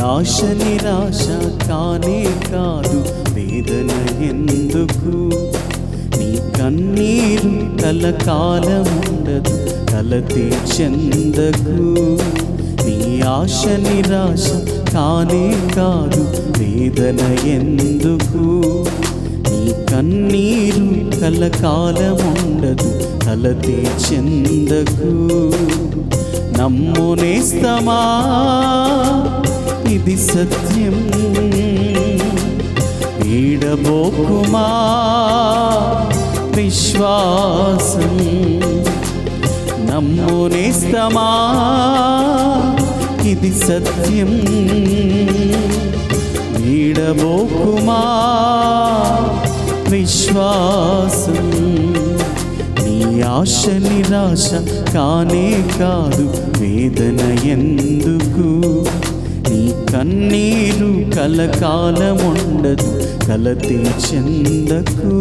ఆశ నిరాశ కానే కాదు, వేదన ఎందుకు? నీ కన్నీరు కలకాలముండదు, కలతే చెందకు. నీ ఆశ నిరాశ కానే కాదు, వేదన ఎందుకు? నీ కన్నీరు కలకాలముండదు, కలతే చెందకు. నమ్ము నేస్తమా, ఇది సత్యం, వీడబోకుమా విశ్వాసం. నమ్ము నేస్తమా, ఇది సత్యం, వీడబోకుమా విశ్వాసం. నీ ఆశ నిరాశ కానే కాదు, వేదన ఎందుకు? నీ కన్నీరు కలకాలముండదు, కలతే చెందకు.